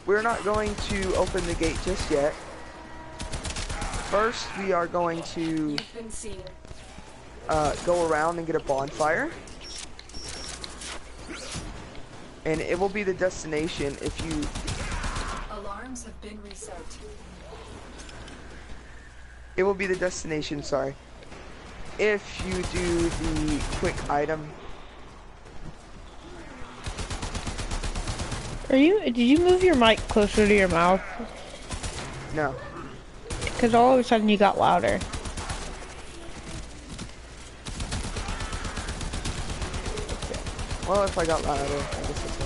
We're not going to open the gate just yet. First, we are going to You've been seen. go around and get a bonfire. And it will be the destination if you... Alarms have been reset. It will be the destination, sorry. If you do the quick item. Did you move your mic closer to your mouth? No. Because all of a sudden you got louder. Well, if I got louder, I guess it's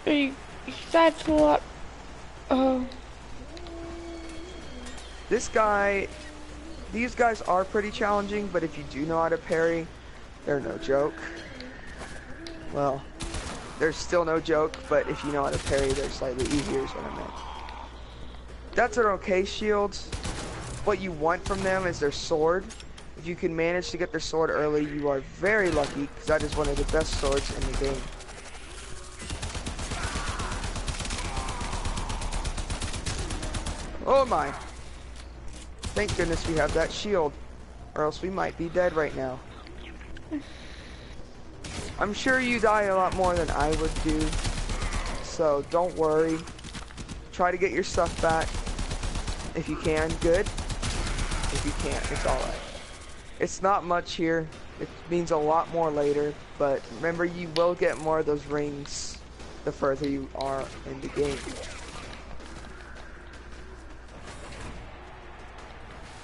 alright. That's a lot. These guys are pretty challenging, but if you do know how to parry, they're no joke. Well, they're still no joke, but if you know how to parry, they're slightly easier is what I meant. That's an okay shield. What you want from them is their sword. If you can manage to get their sword early, you are very lucky, because that is one of the best swords in the game. Oh my. Thank goodness we have that shield, or else we might be dead right now. I'm sure you die a lot more than I would do, so don't worry. Try to get your stuff back. If you can, good. If you can't, it's alright. It's not much here. It means a lot more later, but remember, you will get more of those rings the further you are in the game.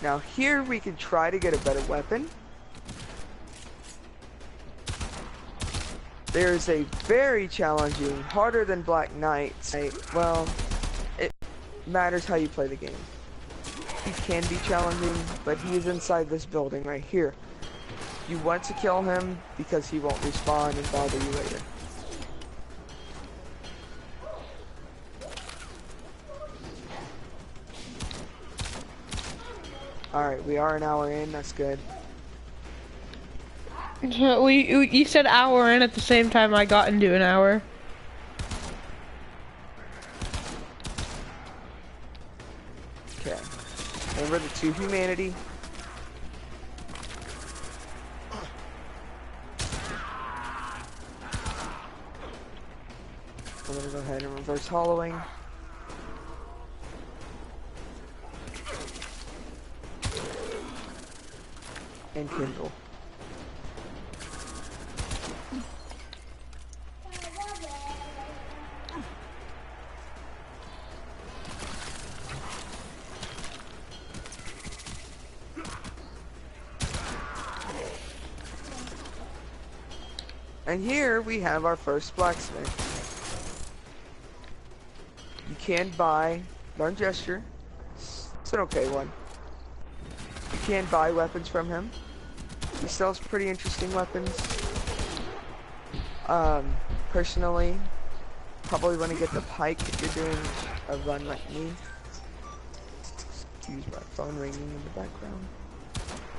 Now here we can try to get a better weapon. There's a very challenging, harder than Black Knight. Well, it matters how you play the game. He can be challenging, but he is inside this building right here. You want to kill him because he won't respawn and bother you later. Alright, we are an hour in, that's good. You said hour, and at the same time I got into an hour. Okay. Remember the 2 humanity. I'm gonna go ahead and reverse hollowing. And kindle. And here we have our first blacksmith. You can buy Learn Gesture. It's an okay one. You can buy weapons from him. He sells pretty interesting weapons. Personally, probably want to get the pike if you're doing a run like me. Excuse my phone ringing in the background.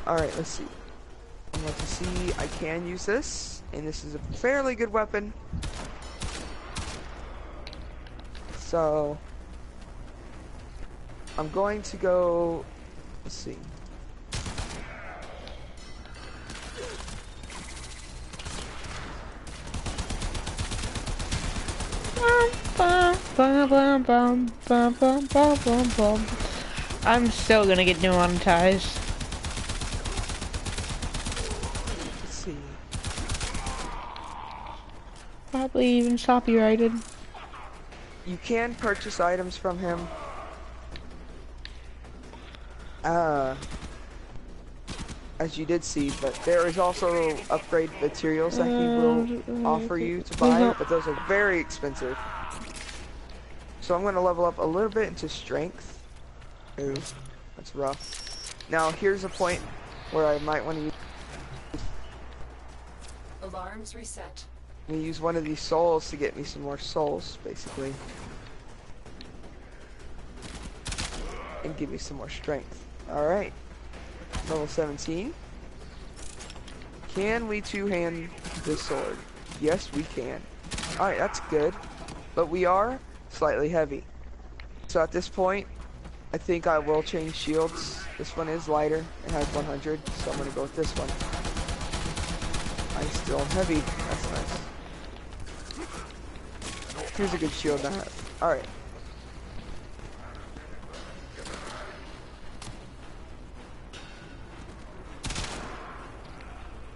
Alright, let's see. I'm going to see I can use this, and this is a fairly good weapon. So I'm going to go, let's see. I'm still gonna get demonetized. Let's see. Probably even copyrighted. You can purchase items from him. As you did see, but there is also upgrade materials that he will offer you to buy, but those are very expensive. So I'm going to level up a little bit into strength. Ooh, that's rough. Now here's a point where I might want to use... Alarms reset. I'm going to use one of these souls to get me some more souls, basically. And give me some more strength. Alright. Level 17. Can we two-hand this sword? Yes, we can. Alright, that's good. But we are slightly heavy. So at this point, I think I will change shields. This one is lighter. It has 100, so I'm going to go with this one. I'm still heavy. That's nice. Here's a good shield to have. Alright.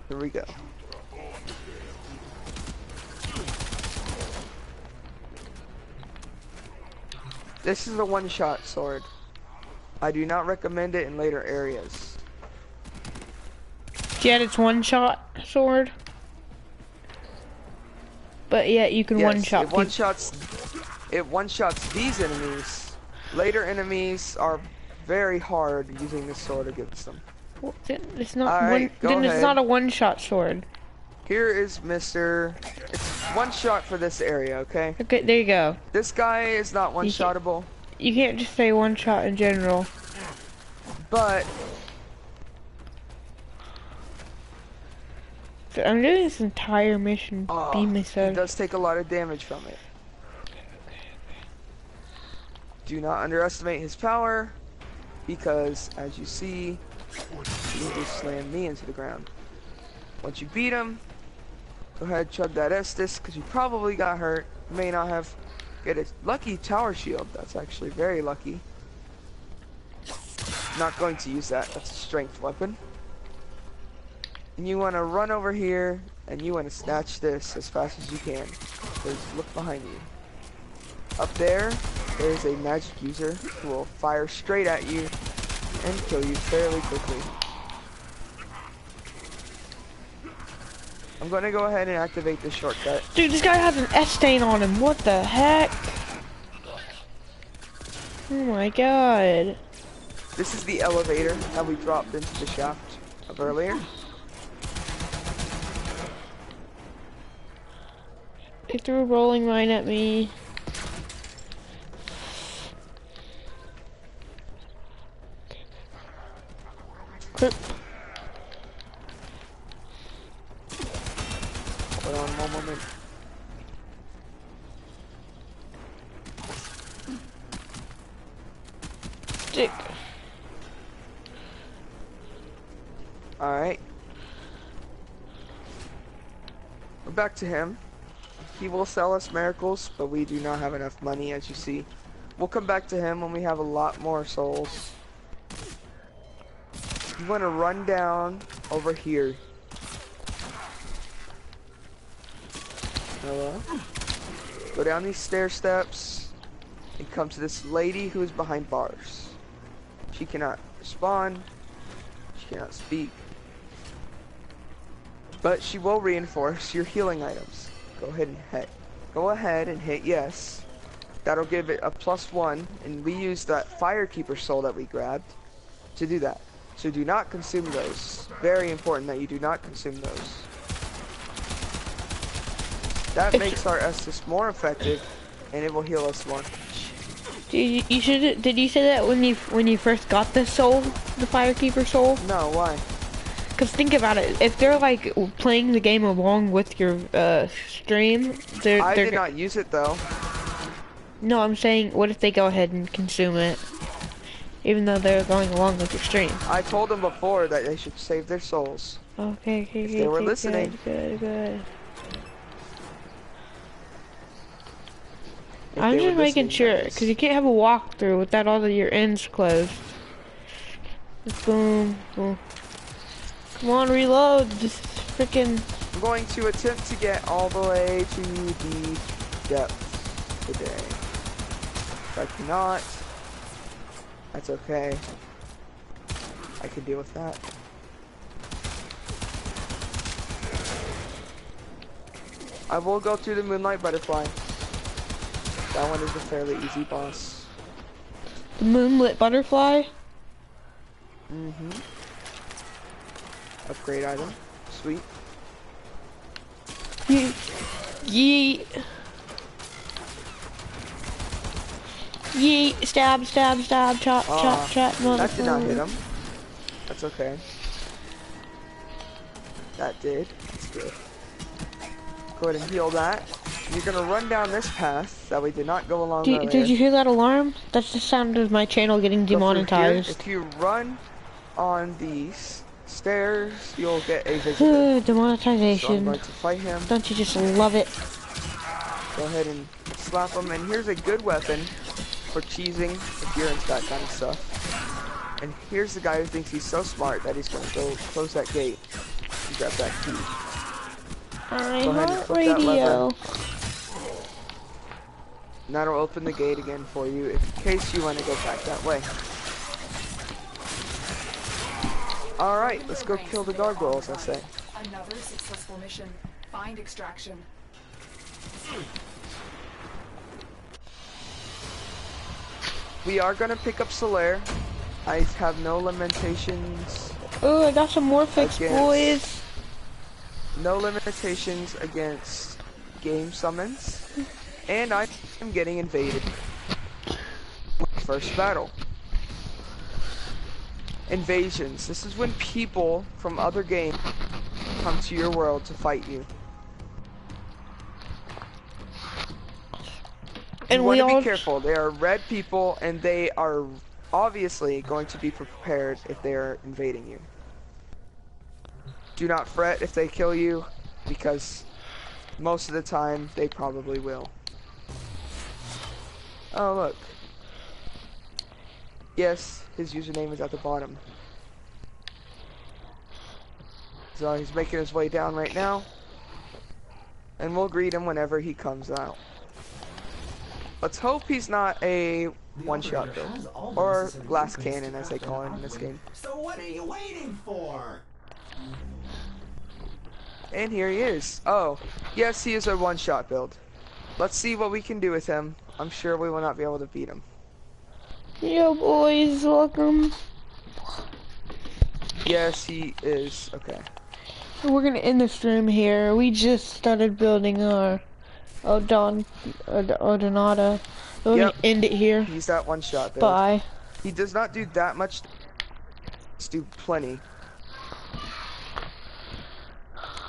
Here we go. This is a one-shot sword. I do not recommend it in later areas. Yet it's one-shot sword. But yet you can one-shot people. It one-shots these enemies. Later enemies are very hard using this sword against them. Well, it's not Alright, it's not a one-shot sword. Here is Mr. It's one shot for this area, okay? Okay, there you go. This guy is not one-shottable. You can't just say one-shot in general. But I'm doing this entire mission be myself. He does take a lot of damage from it. Do not underestimate his power, because as you see, he just slammed me into the ground. Once you beat him, go ahead, chug that Estus, because you probably got hurt. You may not have. Get a lucky tower shield. That's actually very lucky. Not going to use that. That's a strength weapon. And you want to run over here, and you want to snatch this as fast as you can. Because look behind you. Up there, there's a magic user who will fire straight at you and kill you fairly quickly. I'm gonna go ahead and activate this shortcut. Dude, this guy has an S stain on him. What the heck? Oh my god. This is the elevator that we dropped into the shaft of earlier. He threw a rolling mine at me. Crip. One moment. Stick. Alright. We're back to him. He will sell us miracles, but we do not have enough money, as you see. We'll come back to him when we have a lot more souls. You want to run down over here. Hello? Go down these stair steps and come to this lady who is behind bars. She cannot respond. She cannot speak. But she will reinforce your healing items. Go ahead and hit yes. That'll give it a +1, and we use that Firekeeper soul that we grabbed to do that. So do not consume those. Very important that you do not consume those. That makes our Estus more effective, and it will heal us more. Did you say that when you first got this soul, the Firekeeper soul? No, why? Cause think about it, if they're like playing the game along with your stream, I did not use it though. No, I'm saying, what if they go ahead and consume it, even though they're going along with your stream? I told them before that they should save their souls. Okay, If they were listening. Good. If I'm they were just making listening, sure, that is. because you can't have a walkthrough without all of your ends closed. Boom, boom. Come on, reload. This freaking. I'm going to attempt to get all the way to the depths today. If I cannot, that's okay. I can deal with that. I will go through the Moonlight Butterfly. That one is a fairly easy boss. The Moonlit Butterfly? Mm-hmm. Upgrade item. Sweet. Yeet. Yeet. Stab, chop, chop. That did not hit him. That's okay. That did. That's good. Go ahead and heal that. You're gonna run down this path that we did not go along earlier. Did you hear that alarm? That's the sound of my channel getting demonetized. If you run on these stairs, you'll get a visitor. Demonetization. So I'm going to fight him. Don't you just love it? Go ahead and slap him. And here's a good weapon for cheesing if you're into that kind of stuff. And here's the guy who thinks he's so smart that he's going to go close that gate and grab that key. I Go ahead and want flip that radio. lever. And that'll open the gate again for you in case you want to go back that way. Alright, let's go kill the gargoyles, I say. Another successful mission. Find extraction. We are going to pick up Solaire. I have no limitations. Oh, I got some more fixed, Against- boys. No limitations against game summons. And I am getting invaded. First battle. Invasions. This is when people from other games come to your world to fight you. And you we want to all be careful. They are red people, and they are obviously going to be prepared if they are invading you. Do not fret if they kill you, because most of the time they probably will. Oh, look. Yes, his username is at the bottom. So he's making his way down right now. And we'll greet him whenever he comes out. Let's hope he's not a one-shot build. Or glass cannon, as they call it in this game. So what are you waiting for? And here he is. Oh, yes, he is a one-shot build. Let's see what we can do with him. I'm sure we will not be able to beat him. Yo, boys, welcome. Yes, he is. Okay. We're gonna end the stream here. We just started building our Odonata. We're gonna end it here. He's that one-shot build. Bye. He does not do that much. Let's do plenty.